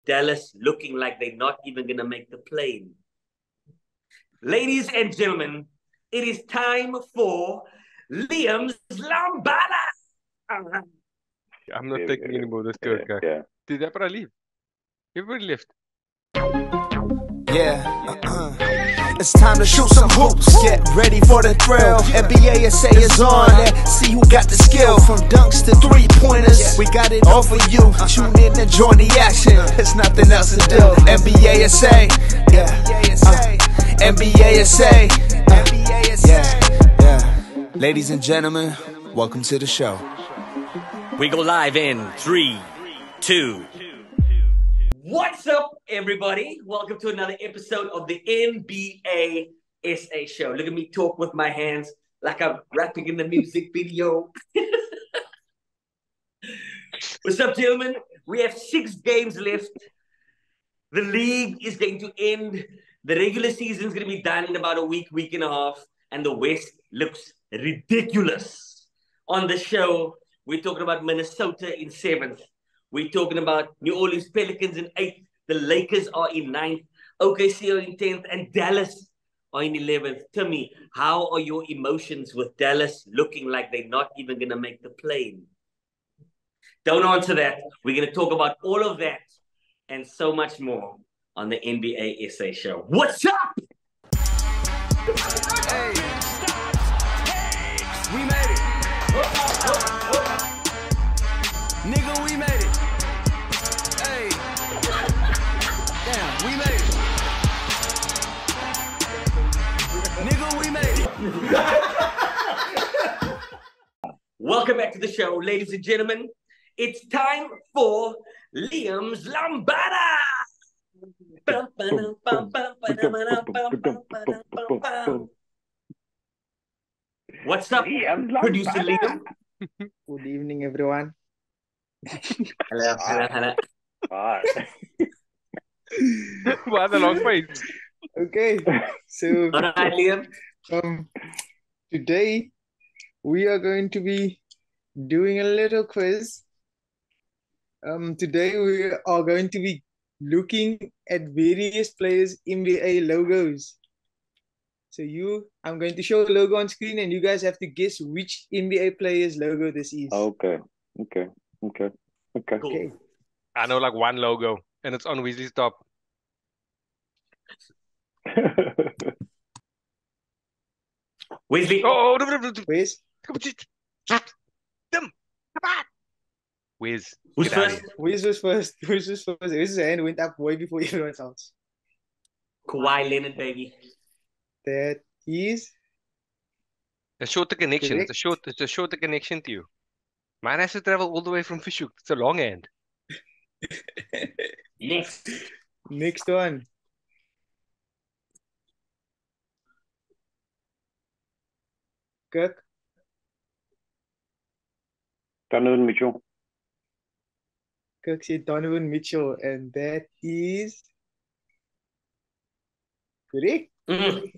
Dallas looking like they're not even going to make the plane. Ladies and gentlemen, it is time for Liam's Lambada. I'm not taking any more of this Kirk guy. Yeah. Did everybody leave? Everybody left. It's time to shoot some hoops. Get ready for the thrill. NBA SA is on. Let's see who got the skill. From dunks to three-pointers, we got it all for you. Tune in and join the action. There's nothing else to do. NBA SA, NBA SA, Ladies and gentlemen, welcome to the show. We go live in 3, 2. What's up, everybody? Welcome to another episode of the NBA SA show. Look at me talk with my hands like I'm rapping in the music video. What's up, gentlemen? We have 6 games left. The league is going to end. The regular season is going to be done in about a week, week and a half. And the West looks ridiculous. On the show, we're talking about Minnesota in 7th. We're talking about New Orleans Pelicans in 8th. The Lakers are in 9th. OKC are in 10th. And Dallas are in 11th. Timmy, how are your emotions with Dallas looking like they're not even going to make the plane? Don't answer that. We're going to talk about all of that and so much more on the NBA SA show. What's up? Hey, we made it. Nigga, we made it. Hey, damn, we made it. Nigga, we made it. Welcome back to the show, ladies and gentlemen. It's time for Liam's Lambada. What's up, producer Liam? Good evening, everyone. Hello. Wow, the long face. Okay, so All right, Liam. today we are going to be doing a little quiz. Today we are going to be looking at various players' NBA logos. So I'm going to show a logo on screen, and you guys have to guess which NBA player's logo this is. Okay. Cool. Okay. I know like one logo, and it's on Weasley's top. Wesley. Oh, Wiz, Them. Come on. Wiz. Who's get out of first? here. Wiz was first. Wiz's hand went up way before everyone else. Kawhi Leonard, baby. That is A shorter connection. Correct. It's a shorter connection to you. Mine has to travel all the way from Fishhook. It's a long hand. Next. next one. Kirk, Donovan Mitchell. Kirk said Donovan Mitchell, and that is correct. Mm.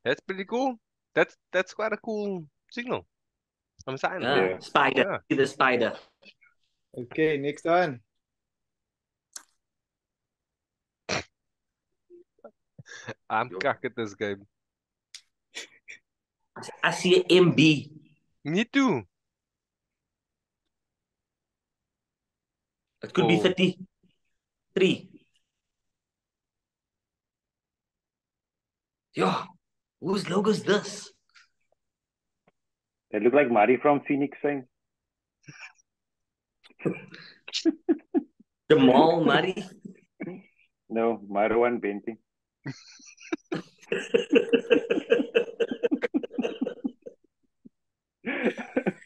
That's pretty cool. That's quite a cool signal. I'm signing. Yeah. Spider. Yeah. See the spider. Okay, next one. I'm cock at this game. I see an MB. Me too. It could be Oh. 33. Yo, whose logo is this? They look like Mari from Phoenix Suns. Jamal Murray. No, Marwan Benti.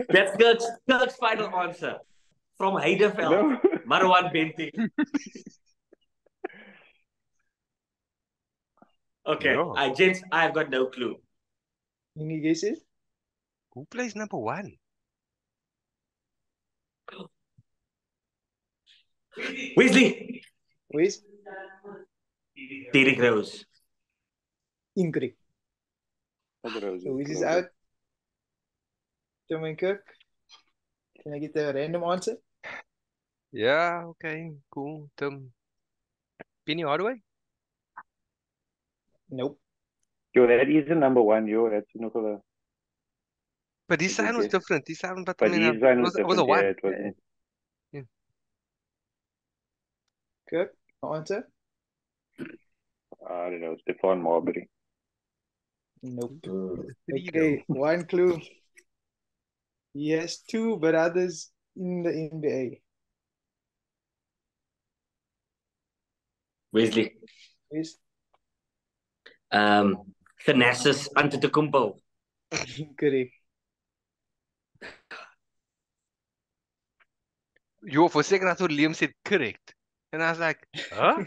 That's Kirk's final answer. From Heidelberg, No. Marwan Benti. Okay, Yeah. gents, I've got no clue. Any guesses? Who plays number 1? Weasley. Wiz? Derrick Rose. Incorrect. Look at So Wiz is those. out. Tom and Kirk. Can I get a random answer? Yeah, okay, cool. Penny Hardaway? Nope. Yo, that is the number one, yo. That's nog wel But his a good sign was guess. different. His sign, but I But mean, his one was it was a different. Yeah, one. it wasn't. Kirk, answer? I don't know. Stephon Marbury. Nope. Three, Okay, one clue. He has two brothers in the NBA. Wesley. Yes. Thanasis Antetokounmpo. Correct. Yo, for a second I thought Liam said correct. And I was like, huh?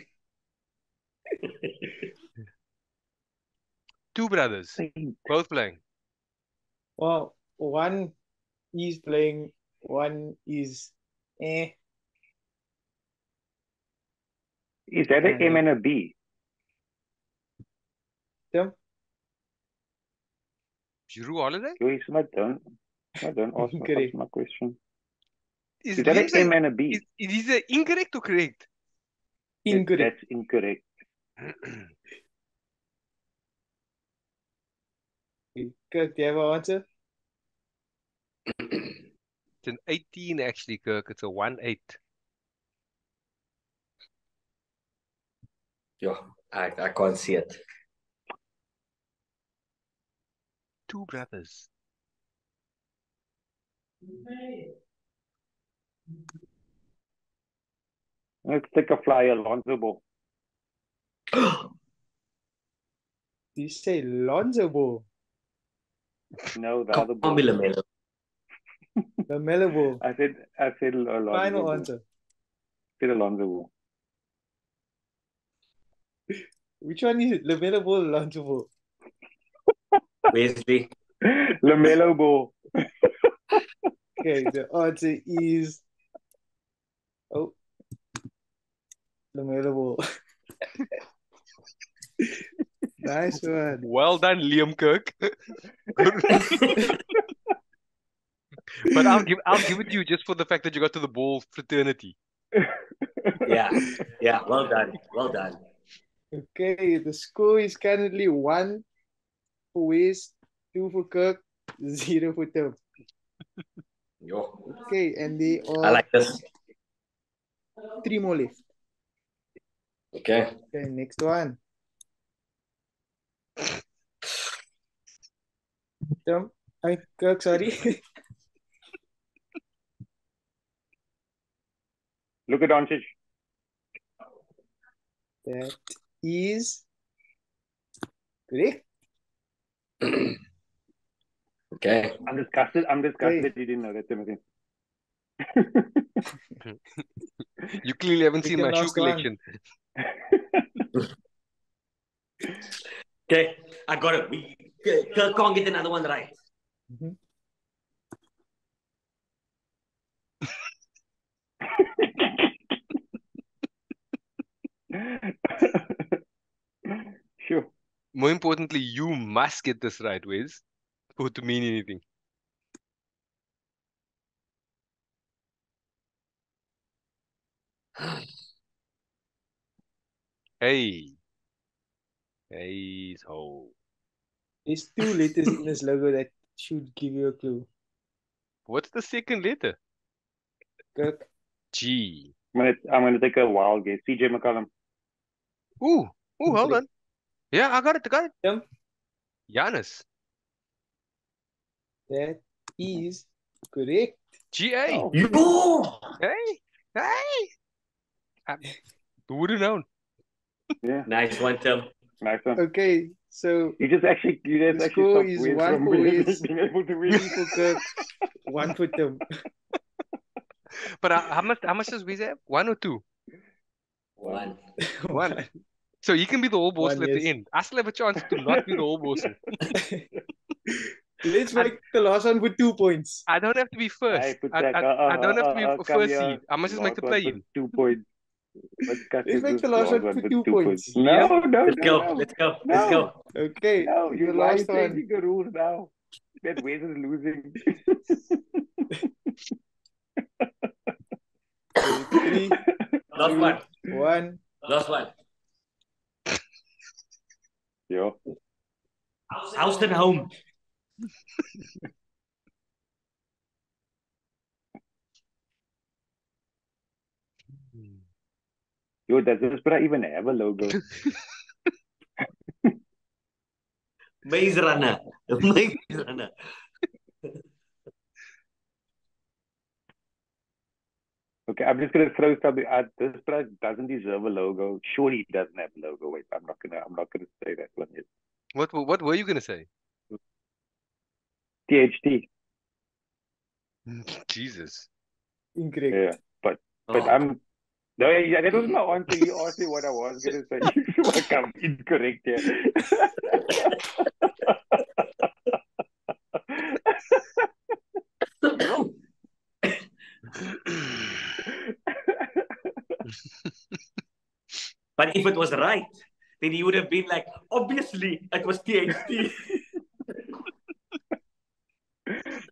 Two brothers, both playing. Well, one is playing, one is Is that an M and a B? Tim? Giroux Holiday? Yo, it's not done. Not done. Ask Correct. my question. Is Is that Liam an saying, M and a B? is it incorrect or correct? Incorrect. That's incorrect. Kirk, do you have an answer? It's an 18 actually, Kirk. It's a 1-8. Yo, I can't see it. Two brothers. Let's take a flyer, Lonzo Ball. Do you say Lonzo Ball? No, the other Can't ball. be LaMelo. The Melo Ball. I said Alonzo Final Ball. answer. I said Alonzo Ball. Which one is it? LaMelo Ball or Lonzo Ball? Wesley. LaMelo Ball. Okay, the answer is LaMelo Ball. Nice one. Well done, Liam Kirk. But I'll give it to you just for the fact that you got to the ball fraternity. Yeah, well done. Well done. Okay, the score is currently 1 for Wes, 2 for Kirk, 0 for Tim. Yo, Okay, and they I are like this. 3 more left. Okay. Okay, next one. Tim, Kirk, sorry. Look at Doncic. That is correct. Okay. I'm disgusted Okay. that you didn't know that, Timothy. You clearly haven't Pick seen your my shoe last one. collection. Okay, I got it. Kirk can't get another one right. Mhm. Sure. More importantly, you must get this right, Wes, for it to mean anything. Hey. Hey, so. There's 2 letters in this logo that should give you a clue. What's the second letter? Kirk, G. I'm gonna take a wild guess. CJ McCollum. Ooh, hold on. Yeah, I got it. Tim, Giannis. that is correct. GA. Oh. Yo! Hey. Who would have known? Yeah, Nice one, Tim. nice one. Okay, so You just actually The score stopped is Wes 1 from for Wes, being able to 3 win. for Kirk, 1 for Tim. But how much does Wes have? 1 or 2? One. One. So you can be the whole boss One, at yes. the end. I still have a chance to not be the whole boss. Let's make the last one with 2 points. I don't have to be first. Hey, put I that, don't have to be come first here. seed. I must just make the Last one play for in. 2 points. Let's make the last one for 2 points. No, Let's go. Let's go. Let's go. Okay, No, the why are you last one. changing the rules now? That Wes is losing. Three, Last one. 1. Last one. Yo. House and home. Yo, does Diaspora even have a logo? Maze Runner. Maze Runner. Okay, I'm just gonna throw something out. Diaspora doesn't deserve a logo. Surely he doesn't have a logo. Wait, I'm not gonna say that one yet. What were you gonna say? THT. Jesus. Incorrect. Yeah, but I'm. No, yeah, that was my answer. You asked me what I was gonna say. You might come incorrect here. But if it was right, then he would have been like, obviously, it was THT.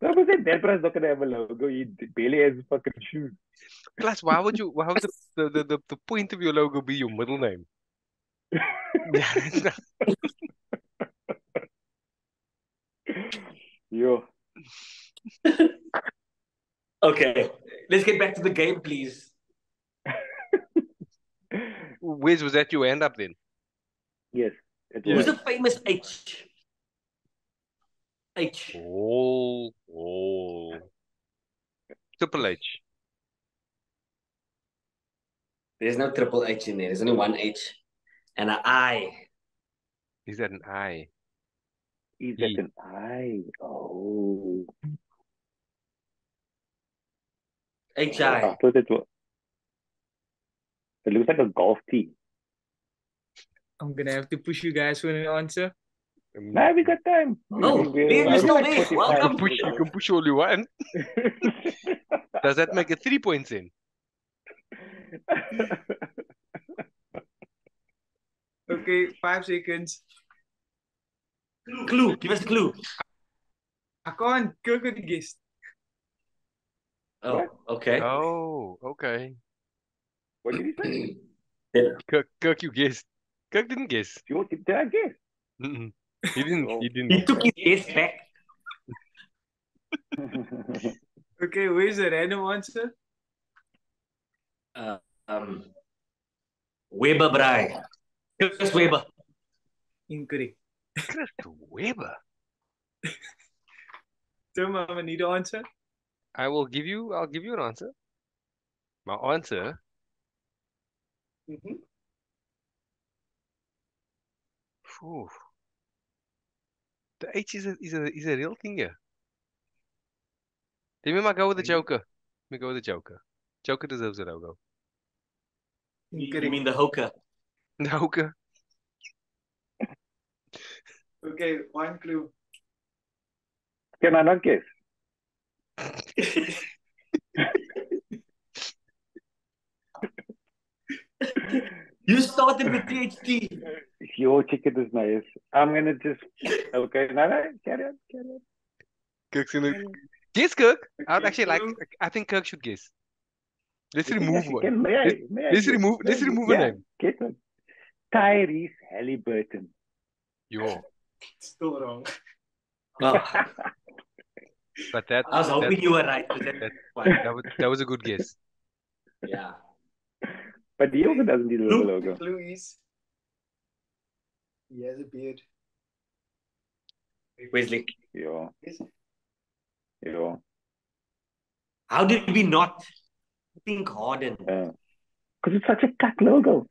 No, but then Diaspora's not gonna have a logo. He barely has fucking shoes. Plus, why would the point of your logo be your middle name? Yeah, Yo. Okay, let's get back to the game, please. Where's was that your end up then? Yes, it Who's was. the famous H? H. Oh. Triple H. There's no triple H in there. There's only one H and an I. Is that an I? Is that an I? Oh. HI. I thought it was. It looks like a golf tee. I'm gonna have to push you guys for an answer. Nah, we got time. Oh, We're you're still there. 45 Welcome. You can push all you want. Does that make it 3 points in? Okay, 5 seconds. Clue. Give us a clue. I can't. Kirk could guess. Oh, okay. Oh, okay. What did he say? Kirk, you guessed. Kirk didn't guess. Did I guess? Mm-mm. He didn't. He didn't. He took his guess back. Okay, where's the random answer? Weber Braai. Chris Weber. Incorrect. Chris Weber. Tim, I'm gonna need an answer. I'll give you an answer. My answer. Phew. The H is a real thing here. Let me go with the Joker. Let me go with the Joker. Joker deserves a logo. You mean the Hoka? The Joker. Okay, 1 clue. Can I not guess? You started with THT. Your chicken is nice. I'm gonna just. Okay, no, carry on. Kirk's gonna guess. Kirk. I'd actually like. I think Kirk should guess. Let's remove one. Let's remove a name. Get one. Tyrese Halliburton. Yo. Still wrong. Oh, But that I was hoping you were right. But that was a good guess. Yeah. But he also doesn't deserve a logo. Clue is he has a beard. Wesley. Yeah. How did we not think Harden? Because it's such a cut logo.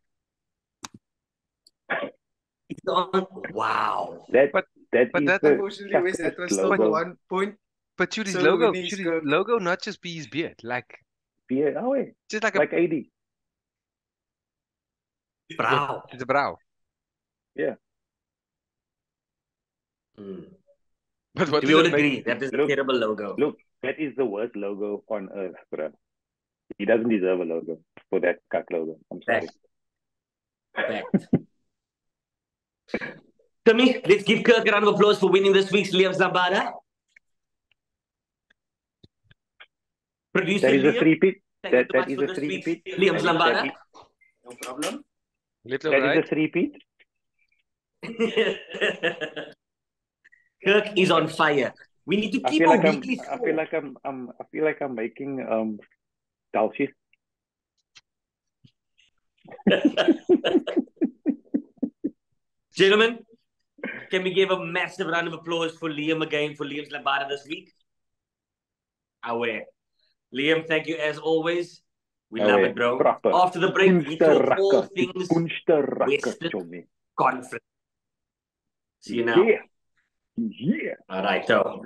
It's on. Wow. That But is that- the Unfortunately, Wes, that was toughest still logo. 1 point. But should his So logo Vinny's should his Kirk. logo not just be his beard? Like Yeah, oh, wait. just like a Like 80. Brow. it's a brow. Mm. But what We does all that make- agree that is a Look. terrible logo. Look, that is the worst logo on earth, bro. He doesn't deserve a logo for that cut logo. I'm sorry. Fact. Timmy, let's give Kirk a round of applause for winning this week's Liam Zambada. Producer That is a Liam. three-peat. Thank you so That much is for a this three week's repeat. Liam's That Lambada. is- No problem. Left or That right? is a three-peat. Kirk is on fire. We need to I keep feel a like I'm. weekly I score. feel like I feel like I'm making Dalshi. Gentlemen, can we give a massive round of applause for Liam again for Liam's Lambada this week? Away. Liam, thank you as always. We love it, bro. Proper. After the break, we talk all things Kunsterrakker, Western Johnny. Conference. See you now. Yeah. Yeah. All right, so.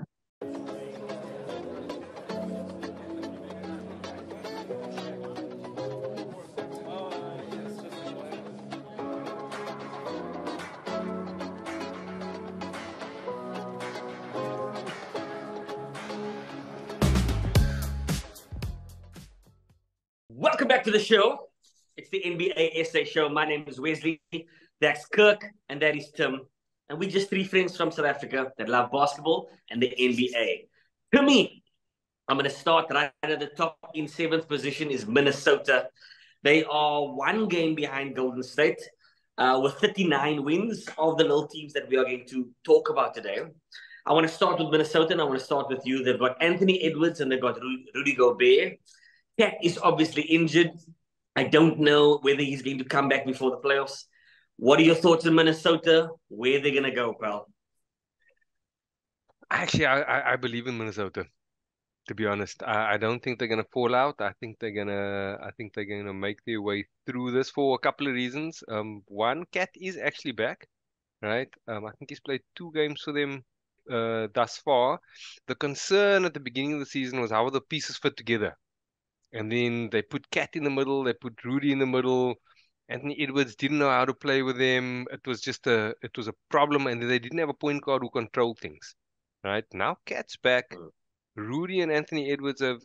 Welcome back to the show. It's the NBA SA show. My name is Wesley. That's Kirk, and that is Tim. And we're just three friends from South Africa that love basketball and the NBA. To me, I'm going to start right at the top. In seventh position is Minnesota. They are one game behind Golden State with 39 wins of the little teams that we are going to talk about today. I want to start with Minnesota, and I want to start with you. They've got Anthony Edwards, and they've got Rudy Gobert. Cat is obviously injured. I don't know whether he's going to come back before the playoffs. What are your thoughts on Minnesota? Where they're going to go, pal? Actually, I believe in Minnesota. To be honest, I don't think they're gonna fall out. I think they're gonna make their way through this for a couple of reasons. One, Cat is actually back, right? I think he's played 2 games for them thus far. The concern at the beginning of the season was how the pieces fit together. And then they put Cat in the middle, they put Rudy in the middle. Anthony Edwards didn't know how to play with them. It was a problem, and they didn't have a point guard who controlled things. Right? Now Cat's back. Rudy and Anthony Edwards have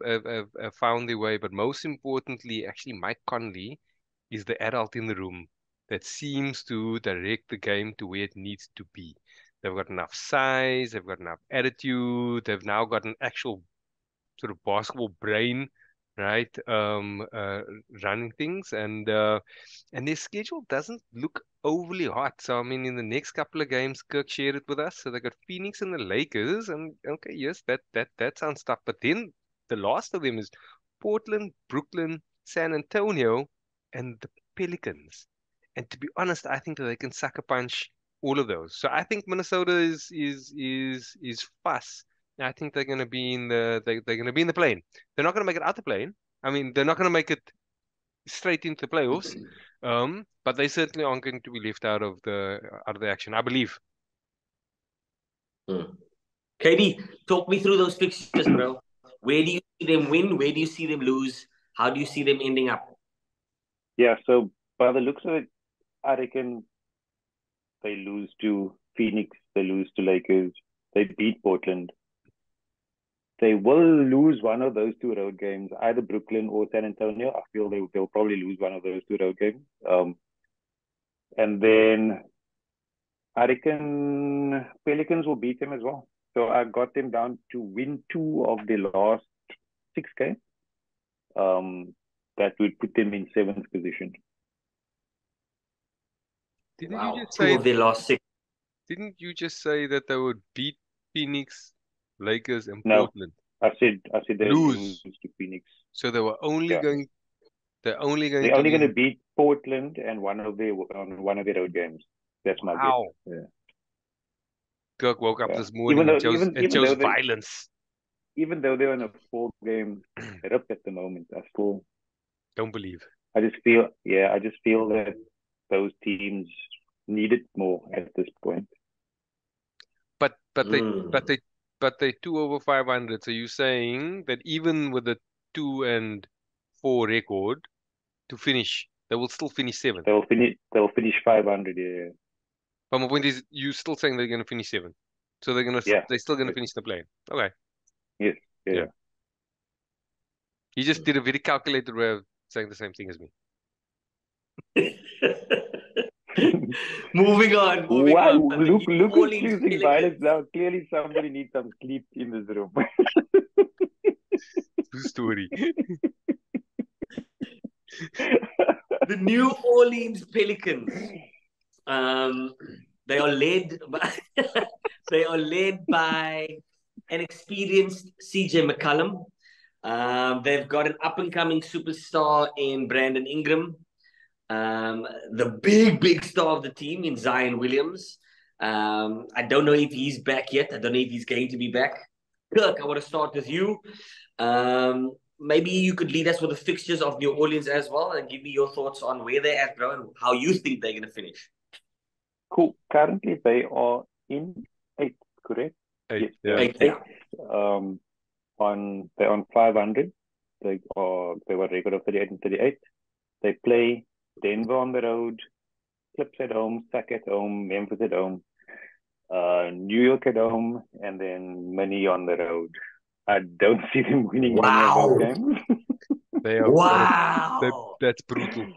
found their way, but most importantly, actually Mike Conley is the adult in the room that seems to direct the game to where it needs to be. They've got enough size, they've got enough attitude, they've now got an actual sort of basketball brain, right? Running things, and their schedule doesn't look overly hot. So I mean, in the next couple of games, Kirk shared it with us. So they got Phoenix and the Lakers, and okay, yes, that sounds tough. But then the last of them is Portland, Brooklyn, San Antonio, and the Pelicans. And to be honest, I think that they can sucker punch all of those. So I think Minnesota is fuss. I think they're going to be in they're going to be in the plane. They're not going to make it out the plane. I mean, they're not going to make it straight into the playoffs. But they certainly aren't going to be left out of the action, I believe. KD, talk me through those fixtures, bro. Where do you see them win? Where do you see them lose? How do you see them ending up? Yeah, so by the looks of it, I reckon they lose to Phoenix, they lose to Lakers, they beat Portland. They will lose one of those 2 road games, either Brooklyn or San Antonio. I feel they'll probably lose one of those 2 road games. And then I reckon Pelicans will beat them as well. So I got them down to win 2 of the last 6 games. That would put them in 7th position. Didn't Wow, you just 2 say of their last 6. Didn't you just say that they would beat Phoenix, Lakers, and No. Portland? I said they Lose. lose to Phoenix. So they were only Yeah. going. They're only going They're to only win. going to beat Portland and one of their road games. That's my Wow. guess. Yeah. Kirk woke up Yeah. this morning Even and though- chose, even- and even chose though they- violence. Even though they're on a 4-game rip at the moment, Don't believe. I just feel that those teams need it more at this point. But Mm. they 2 over 500. So you're saying that even with the 2-4 record to finish, they will still finish 7th. They'll finish 500. Yeah. But my point is, you're still saying they're going to finish 7th. So they're still going to finish the play. Okay. Yes. Yeah. Yeah. He just did a very calculated way of saying the same thing as me. Moving on. Wow, on. look New who's Orleans choosing Pelicans. violence now. Clearly somebody needs some sleep in this room. True story. The New Orleans Pelicans. They are led by they are led by an experienced CJ McCollum. They've got an up and coming superstar in Brandon Ingram. The big star of the team in Zion Williams. I don't know if he's back yet. I don't know if he's going to be back. Kirk, I want to start with you. Maybe you could lead us with the fixtures of New Orleans as well and give me your thoughts on where they're at, bro, and how you think they're going to finish. Cool. Currently, they are in 8th, correct? Eight, Yes, yeah. 8th. They're on 500. They were record of 38 and 38. They play Denver on the road, Clips at home, Sac at home, Memphis at home, New York at home, and then Mini on the road. I don't see them winning Wow. any of those games. They are, Wow. that's brutal.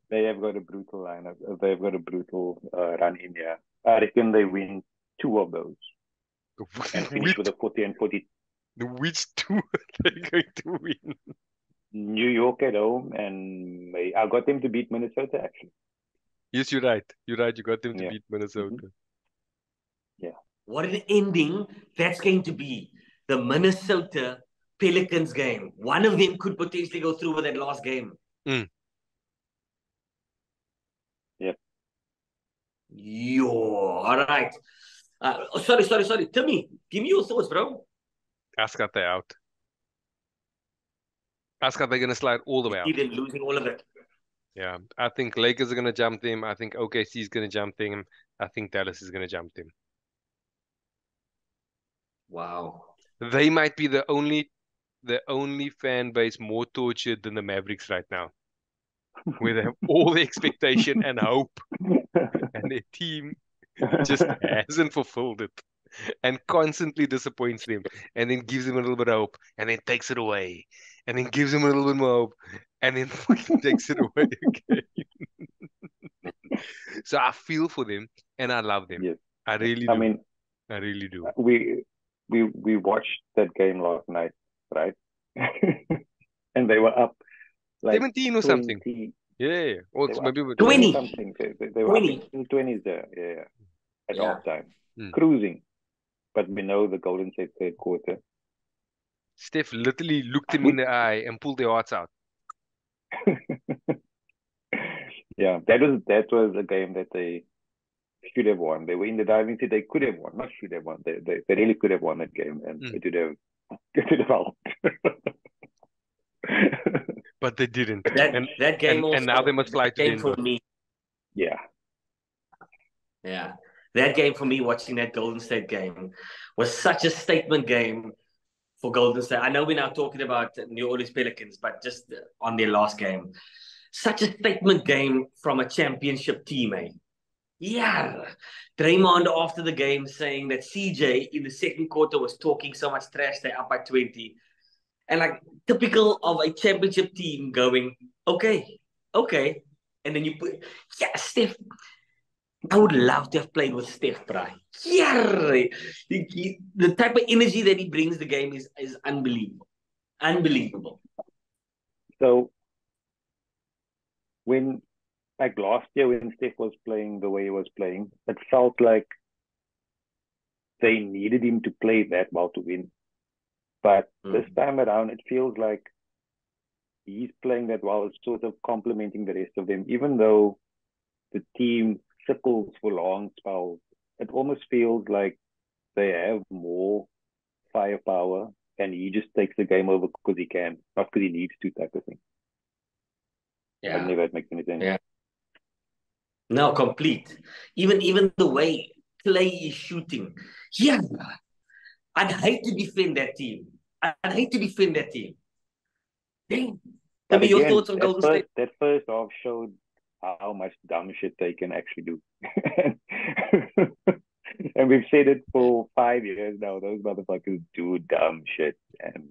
They have got a brutal lineup. They've got a brutal run in here. I reckon they win 2 of those and finish with a 40 and 40. Which two are they going to win? New York at home, and I got them to beat Minnesota, actually. Yes, you're right. You're right. You got them to Yeah. beat Minnesota. What an ending that's going to be. The Minnesota Pelicans game. One of them could potentially go through with that last game. Mm. Yep. Yo, all right. Sorry. Timmy, give me your thoughts, bro. Ascot, they're out. Ascot, they're going to slide all the way out. See them losing all of it. Yeah. I think Lakers are going to jump them. I think OKC is going to jump them. I think Dallas is going to jump them. Wow. They might be the only fan base more tortured than the Mavericks right now, where they have all the expectation and hope, and their team just hasn't fulfilled it and constantly disappoints them, and then gives them a little bit of hope, and then takes it away, and then gives them a little bit more hope, and then takes it away again. So I feel for them, and I love them. Yes. I really I do. mean, I really do. we watched that game last night, right? And they were up like 17 or something. 20. Yeah. Or They it's were maybe up 20. something. They were 20. up in the 20s there. Yeah. At Yeah. halftime. Hmm. Cruising. But we know the Golden State third quarter. Steph literally looked him in the eye and pulled their hearts out. Yeah, that was a game that they should have won. They were in the driving seat. They could have won, not should have won. They really could have won that game, and it would have helped. But they didn't. That game also, and now they must fly to game Denver. for me. Yeah. That game for me, watching that Golden State game, was such a statement game for Golden State. I know we're now talking about New Orleans Pelicans, but just on their last game. Such a statement game from a championship team, eh? Yeah. Draymond after the game saying that CJ in the second quarter was talking so much trash, they're up by 20. And like typical of a championship team going, okay. And then you put, Steph. I would love to have played with Steph, bro. Yeah. The type of energy that he brings the game is unbelievable. Unbelievable. So when, like last year when Steph was playing the way he was playing, it felt like they needed him to play that well to win. But this time around, it feels like he's playing that well. It's sort of complementing the rest of them. Even though the team sickles for long spells, it almost feels like they have more firepower and he just takes the game over because he can, not because he needs to, type of thing. I don't know if that makes any sense. Yeah. No, complete. Even the way Clay is shooting. Yeah. I'd hate to defend that team. Dang. Tell me your thoughts on Golden State. That first half showed how much dumb shit they can actually do. And we've said it for 5 years now. Those motherfuckers do dumb shit. And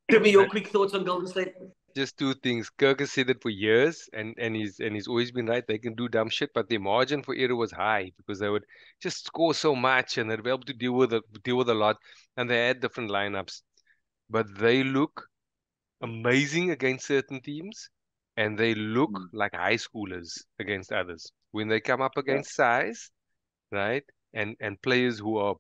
Tell me your quick thoughts on Golden State. Just two things. Kirk has said it for years, and he's always been right. They can do dumb shit, but their margin for error was high because they would just score so much, and they'd be able to deal with a lot. And they had different lineups, but they look amazing against certain teams, and they look like high schoolers against others. When they come up against size, right, and players who are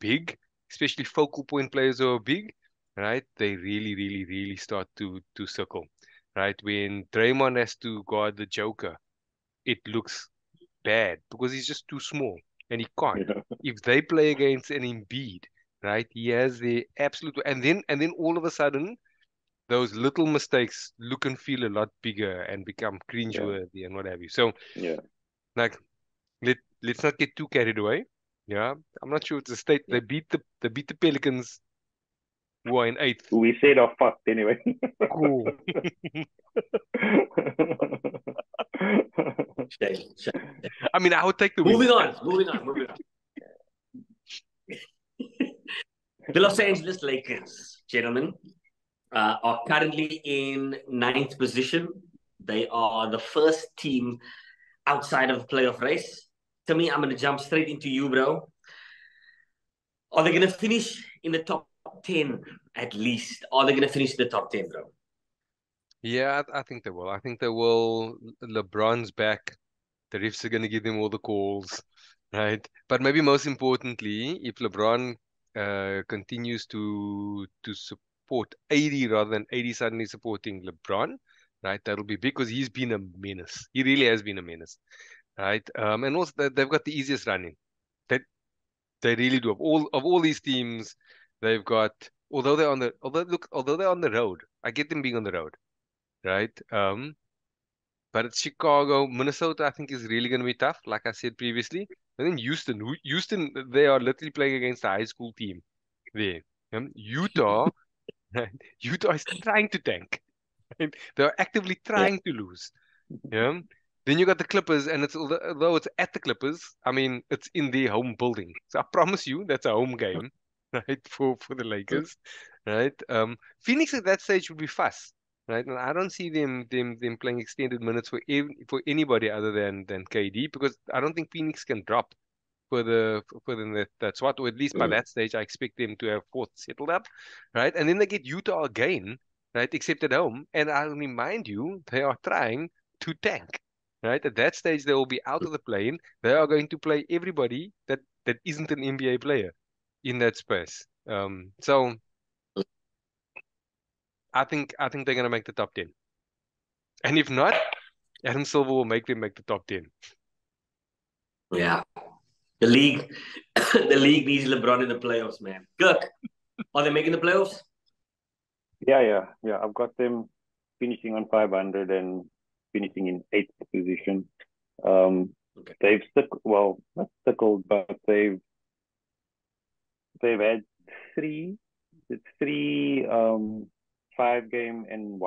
big, especially focal point players who are big, right, they really start to circle, right? When Draymond has to guard the Joker, it looks bad because he's just too small and he can't. If they play against an Embiid, right, he has the absolute, and then all of a sudden those little mistakes look and feel a lot bigger and become cringeworthy and what have you. So, like, let's not get too carried away. Yeah, I'm not sure it's a state. They beat the Pelicans, who are in 8th. We said are fucked anyway. Cool. I mean, I would take the win. Moving on. The Los Angeles Lakers, gentlemen, are currently in 9th position. They are the first team outside of the playoff race. To me, I'm going to jump straight into you, bro. Are they going to finish in the top 10 at least? Are they going to finish in the top 10, bro? Yeah, I think they will. I think they will. LeBron's back. The refs are going to give them all the calls, right? But maybe most importantly, if LeBron continues to support AD rather than AD suddenly supporting LeBron, right? That'll be big because he's been a menace. He really has been a menace, right? And also they've got the easiest running. They really do. Of all these teams, they've got. Although they're on the road, I get them being on the road, right? But it's Chicago, Minnesota. I think is really going to be tough, like I said previously. And then Houston, they are literally playing against a high school team there. Utah, Utah is trying to tank. Right? They're actively trying to lose. Yeah. Then you got the Clippers, and although it's at the Clippers, I mean it's in their home building. So I promise you that's a home game, right? For the Lakers, right? Phoenix at that stage would be fast, right? And I don't see them playing extended minutes for anybody other than KD because I don't think Phoenix can drop further than that spot, or at least by that stage I expect them to have fourth settled up, right? And then they get Utah again, right? Except at home, and I'll remind you they are trying to tank. Right at that stage, they will be out of the plane. They are going to play everybody that isn't an NBA player in that space. So I think they're going to make the top 10, and if not, Adam Silver will make them make the top 10. Yeah, the league, the league needs LeBron in the playoffs, man. Kirk, are they making the playoffs? Yeah. I've got them finishing on 500 and finishing in 8th position. They've not stickled, but they've had three 5-game and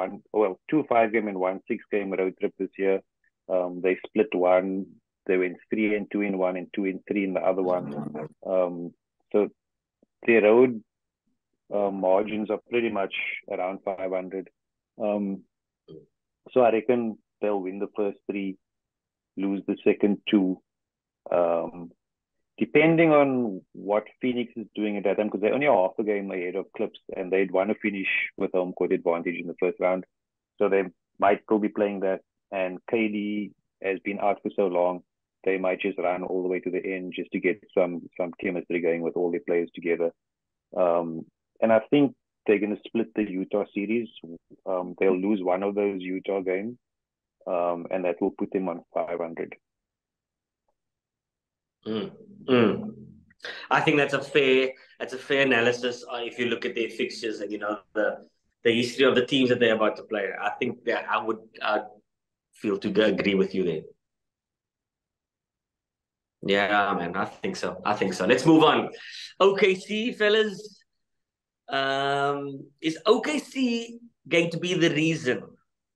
two 5-game and 1 6-game road trip this year. They split one. They went 3-2 in one and 2-3 in the other one. So their road margins are pretty much around 500. So I reckon they'll win the first 3, lose the second 2. Depending on what Phoenix is doing at that time, because they're only half a game ahead of Clips, and they'd want to finish with home court advantage in the first round. So they might still be playing that. And KD has been out for so long, they might just run all the way to the end just to get some chemistry going with all their players together. And I think they're going to split the Utah series. They'll lose one of those Utah games, and that will put them on 500. I think that's a fair analysis. If you look at their fixtures and the history of the teams that they're about to play, I think that I'd feel to agree with you there. Yeah, man, I think so. Let's move on. OKC, fellas. Is OKC going to be the reason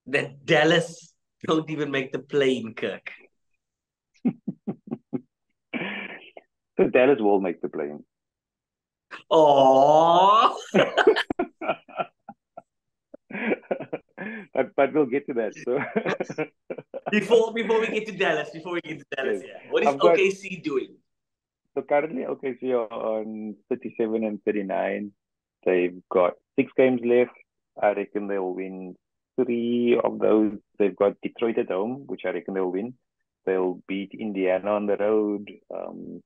that Dallas don't even make the play-in, Kirk? So Dallas will make the play-in. Oh. but we'll get to that. So before we get to Dallas, yes. Yeah. What is OKC doing? So currently OKC are on 37 and 39. They've got 6 games left. I reckon they'll win 3 of those. They've got Detroit at home, which I reckon they'll win. They'll beat Indiana on the road.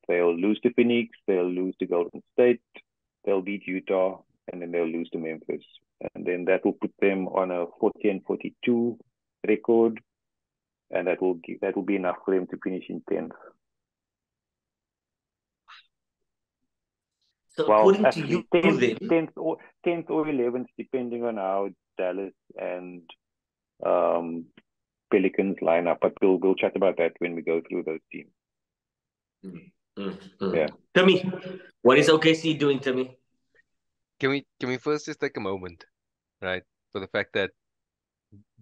They'll lose to Phoenix. They'll lose to Golden State. They'll beat Utah, and then they'll lose to Memphis. And then that will put them on a 40-42 record, and that will be enough for them to finish in 10th. So Well, according to actually, you, 10th, then, 10th or 11th, depending on how Dallas and Pelicans line up. But we'll chat about that when we go through those teams. Yeah. Timmy, what is OKC doing, Timmy? Can we first just take a moment, right, for the fact that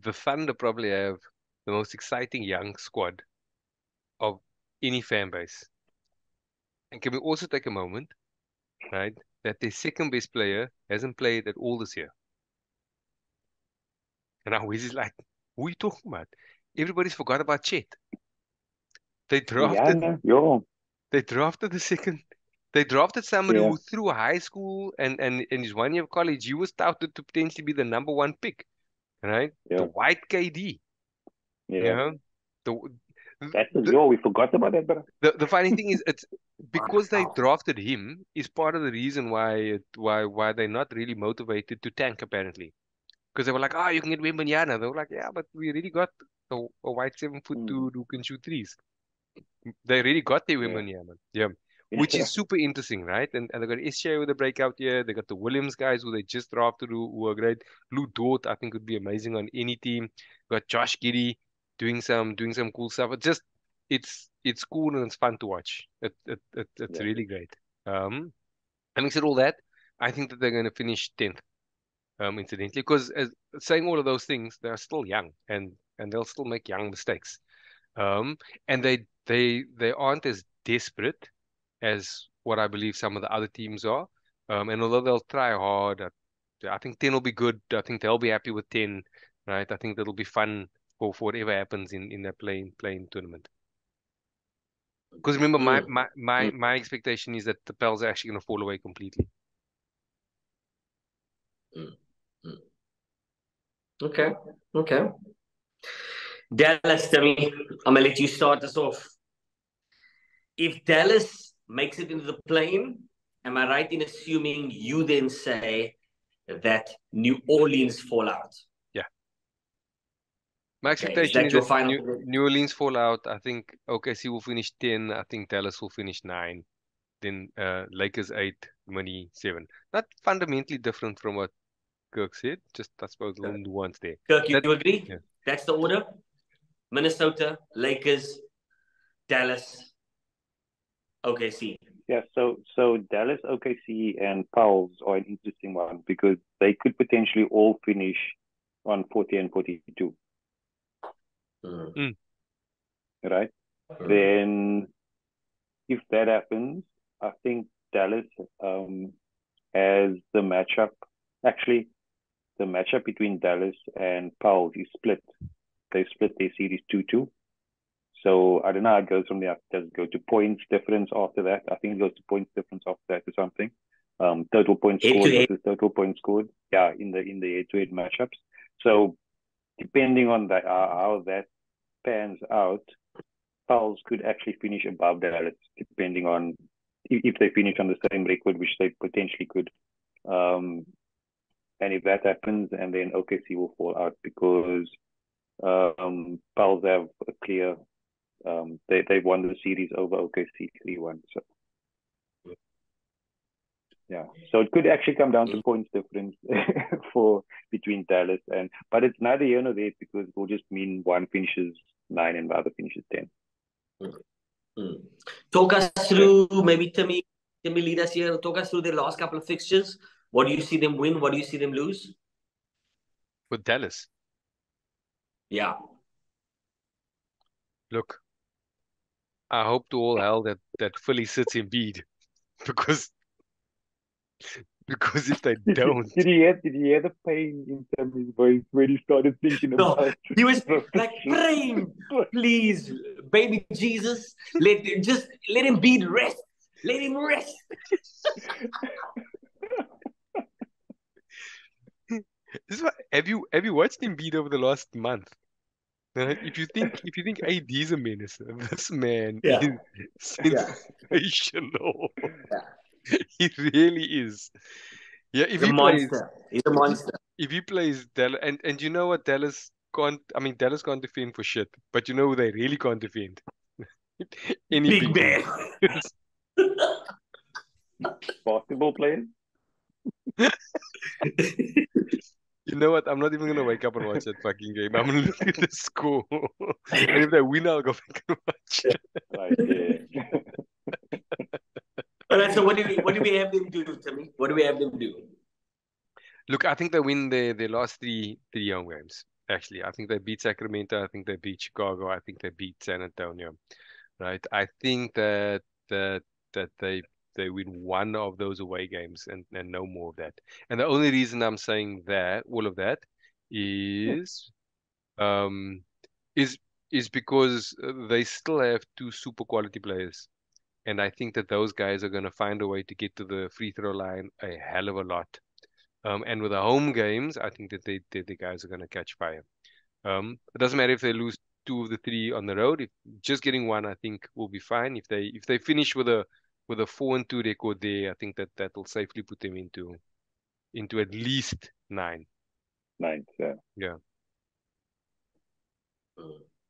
the Thunder probably have the most exciting young squad of any fan base. And can we also take a moment, right, that their second best player hasn't played at all this year. And now he's like, who are you talking about? Everybody's forgot about Chet. They drafted the second. They drafted somebody who through high school and his 1 year of college, he was touted to potentially be the number 1 pick, right? Yeah. The white KD. Yeah. We forgot about that, bro. The funny thing is, it's because they drafted him is part of the reason why they're not really motivated to tank, apparently. Because they were like, you can get Wembanyama. They were like, yeah, but we already got a white 7'2" who can shoot threes. They really got their Wembanyama. Yeah. Which is super interesting, right? And they got SJ with a breakout here. They got the Williams guys who they just drafted who are great. Lou Dort, I think, would be amazing on any team. Got Josh Giddey doing some cool stuff. It's cool and it's fun to watch. It's really great. Having said all that, I think that they're going to finish 10th. Incidentally, because saying all of those things, they're still young and they'll still make young mistakes. And they aren't as desperate as what I believe some of the other teams are. And although they'll try hard, I think 10 will be good. I think they'll be happy with 10, right? I think that'll be fun for whatever happens in that playing tournament. Because remember, my expectation is that the Pels are actually going to fall away completely. Okay. Dallas, Timmy, I'm going to let you start us off. If Dallas makes it into the plane, am I right in assuming you then say that New Orleans fall out? Yeah. My expectation is that New Orleans fall out. I think OKC will finish 10. I think Dallas will finish 9. Then Lakers 8, Money 7. Not fundamentally different from what Kirk said, just I suppose a little nuance there. Kirk, you agree? Yeah. That's the order? Minnesota, Lakers, Dallas, OKC. Yeah, so Dallas, OKC, and Pels are an interesting one because they could potentially all finish on 40 and 42. Right? Then, if that happens, I think Dallas has the matchup. Actually, the matchup between Dallas and Pels is split. They split their series 2-2. So I don't know how it goes from there. Does it go to points difference after that? I think it goes to points difference after that or something. Total points scored versus total points scored. Yeah, in the 8-to-8 matchups. So depending on that, how that pans out, Pels could actually finish above Dallas, depending on if they finish on the same record, which they potentially could. And if that happens, and then OKC will fall out because Pels have a clear. They won the series over OKC 3-1. So yeah, so it could actually come down to points difference between Dallas but it's neither here nor there because it will just mean one finishes 9 and the other finishes 10. Talk us through, maybe Timmy lead us here. Talk us through the last couple of fixtures. What do you see them win? What do you see them lose? With Dallas. Yeah. Look, I hope to all hell that Philly sits Embiid because if they don't, did you hear the pain in Sammy's voice when he started thinking about? He was like praying, please, baby Jesus, let Embiid rest. Let him rest. This is what, have you watched him beat over the last month? Right? If you think AD is a menace, this man Yeah. is sensational. He really is. Yeah, He's a monster. He's a monster. if he plays Dallas, and you know what, Dallas can't. I mean, Dallas can't defend for shit. But you know who they really can't defend? Any Big big man. Basketball players? You know what? I'm not even gonna wake up and watch that fucking game. I'm gonna look at the score, and if they win, I'll go back and watch. Right, yeah. All right, so what do we have them do, Timmy? What do we have them do? Look, I think they win their last three home games. Actually, I think they beat Sacramento. I think they beat Chicago. I think they beat San Antonio. Right? I think that they win one of those away games and no more of that. And the only reason I'm saying that all of that is um is because they still have two super quality players. And I think that those guys are going to find a way to get to the free throw line a hell of a lot. And with the home games, I think that the guys are going to catch fire. It doesn't matter if they lose two of the three on the road. If just getting one, I think will be fine. If they finish with a 4-2 record there, I think that will safely put them into at least 9. Nice, yeah. Yeah.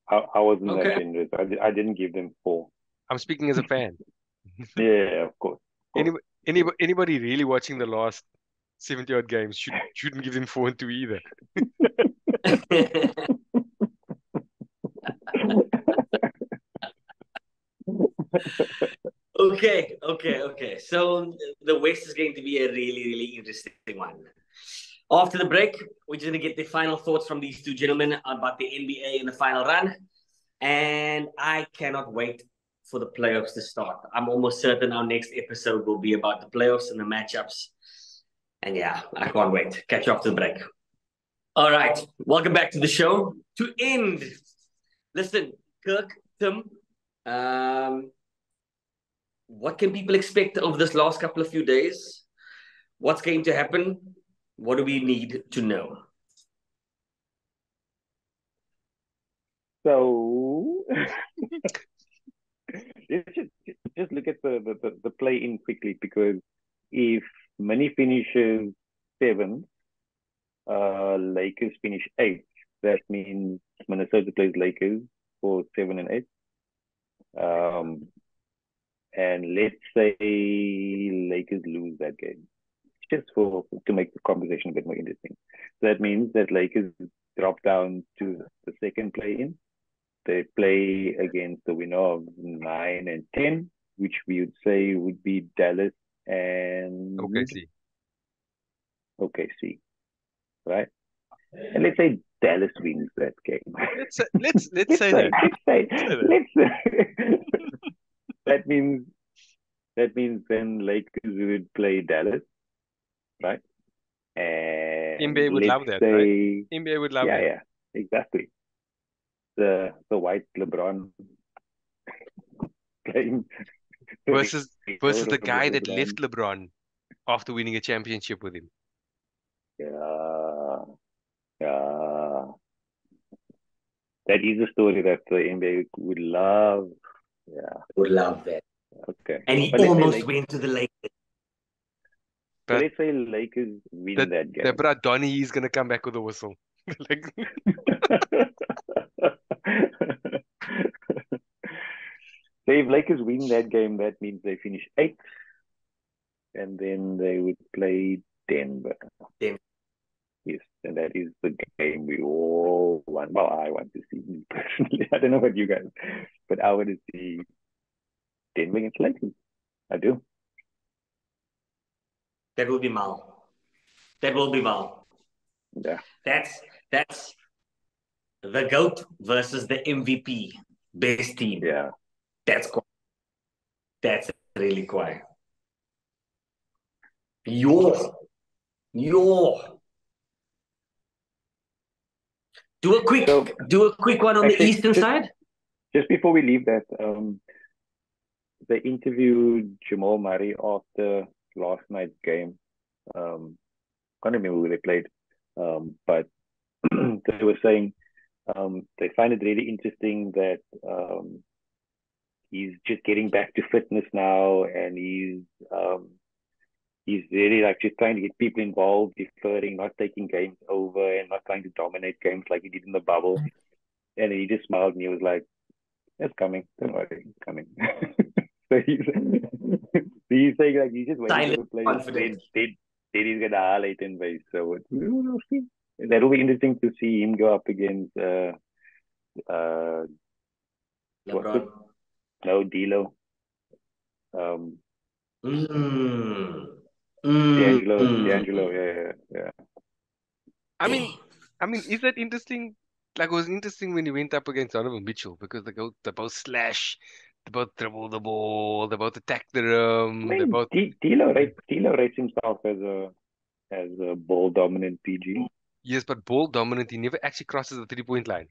I wasn't Okay. that generous. I didn't give them 4. I'm speaking as a fan. Yeah, of course. Anybody really watching the last 70 odd games shouldn't give them 4 and 2 either. Okay. So the West is going to be a really, really interesting one. After the break, we're just going to get the final thoughts from these two gentlemen about the NBA in the final run. And I cannot wait for the playoffs to start. I'm almost certain our next episode will be about the playoffs and the matchups. And yeah, I can't wait. Catch you after the break. All right. Welcome back to the show. To end, listen, Kirk, Tim, what can people expect over this last couple of few days? What's going to happen? What do we need to know? So just look at the play in quickly, because if Mini finishes 7th, Lakers finish 8th. That means Minnesota plays Lakers for 7 and 8. And let's say Lakers lose that game, just to make the conversation a bit more interesting. So that means that Lakers drop down to the second play-in. They play against the winner of 9 and 10, which we would say would be Dallas and OKC, right? And let's say Dallas wins that game. Let's say that. That means then Lakers would play Dallas, right? And NBA would love that, right? NBA would love that. Yeah, exactly. The white LeBron playing versus the guy that left LeBron after winning a championship with him. Yeah. That is a story that the NBA would love. Yeah. Would love that. Okay. And he almost went to the Lakers. But let's say Lakers win that game. But Donnie is going to come back with a whistle. So if Lakers win that game, that means they finish 8th. And then they would play Denver. Yes, and that is the game we all want. Well, I want to see personally. I don't know about you guys, but I want to see Denver against Lakers. I do. That will be Mal. Yeah. That's the GOAT versus the MVP. Best team. Yeah. That's really quiet. Yo. Do a quick one on the eastern side. Just before we leave that, they interviewed Jamal Murray after last night's game. Can't remember who they played. But they were saying they find it really interesting that he's just getting back to fitness now, and he's really like just trying to get people involved, deferring, not taking games over, and not trying to dominate games like he did in the bubble. And he just smiled and he was like, "It's coming. Don't worry, it's coming." So he's saying like he's just waiting for the players. Then he's gonna highlight in base. So we'll see. That'll be interesting to see him go up against LeBron. No, D'Lo. D'Angelo, yeah. I mean, is that interesting? Like, it was interesting when he went up against Donovan Mitchell because they both slash, they both dribble the ball, they both attack the rim, I mean, D'Lo rates himself as a ball dominant PG. Yes, but ball dominant, he never actually crosses the 3-point line.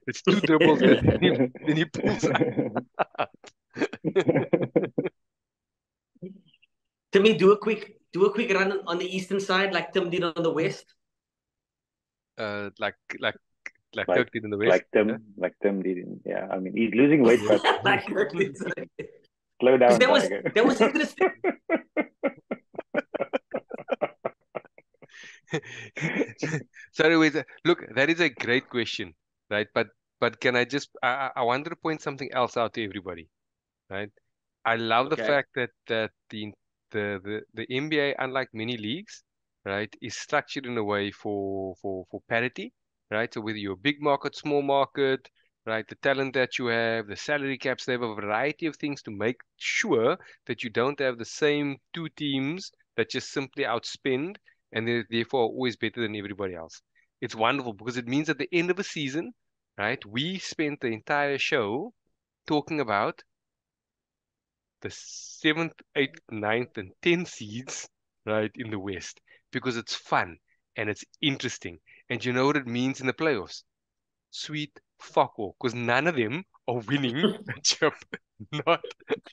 It's 2 dribbles and then he pulls out. Timmy, do a quick run on the eastern side like Tim did on the west. Like Kirk did in the west. Like Tim did in, yeah. I mean, he's losing weight, but Like Kirk did. slow down. That was interesting. So anyways, look, that is a great question, right? But can I just I wanted to point something else out to everybody, right? I love the fact that the NBA, unlike many leagues, right, is structured in a way for parity, right? So whether you're a big market, small market, right, the talent that you have, the salary caps, they have a variety of things to make sure that you don't have the same 2 teams that just simply outspend and they're therefore always better than everybody else. It's wonderful because it means at the end of a season, right, we spent the entire show talking about the 7th, 8th, 9th, and 10th seeds, right, in the West, because it's fun and it's interesting. And you know what it means in the playoffs? Sweet fuck all, because none of them are winning a chip. Not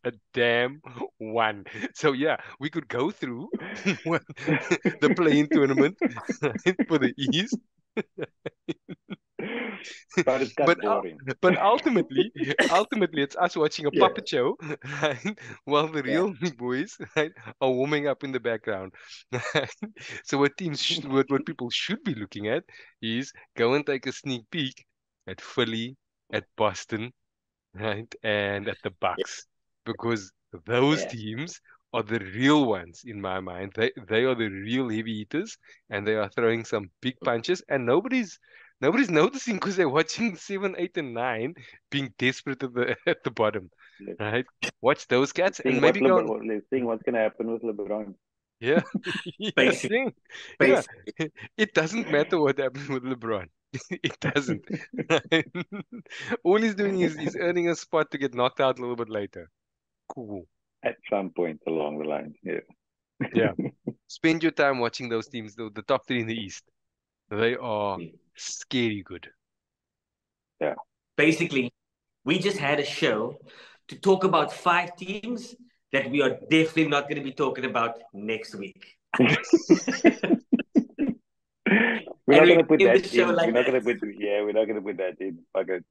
a damn one. So yeah, we could go through the play-in tournament for the East. But ultimately it's us watching a puppet show, right? While the real boys, right, are warming up in the background. So what people should be looking at is go and take a sneak peek at Philly, at Boston, right, and at the Bucks, because those teams are the real ones in my mind. They are the real heavy hitters, and they are throwing some big punches, and nobody's noticing because they're watching 7, 8, and 9 being desperate at the bottom, right? Watch those cats and maybe seeing what's gonna happen with LeBron. Yeah, Basically. It doesn't matter what happens with LeBron. It doesn't. All he's doing is earning a spot to get knocked out a little bit later. Cool. At some point along the line, yeah. Spend your time watching those teams, the top 3 in the East. They are scary good. Yeah. Basically, we just had a show to talk about 5 teams that we are definitely not going to be talking about next week. We're not going to put that in. We're not going to put that in. Fuck it.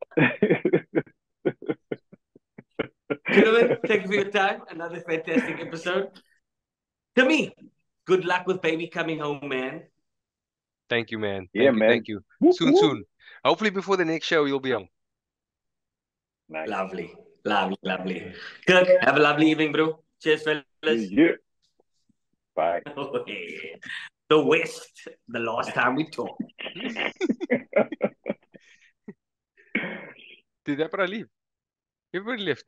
Gentlemen, thank you for your time. Another fantastic episode. Timmy, good luck with baby coming home, man. Thank you, man. Thank you. Soon. Hopefully before the next show, you'll be on. Nice. Lovely. Kirk, have a lovely evening, bro. Cheers, fellas. Yeah. Bye. The West, the last time we talked. Did everybody leave? Everybody left.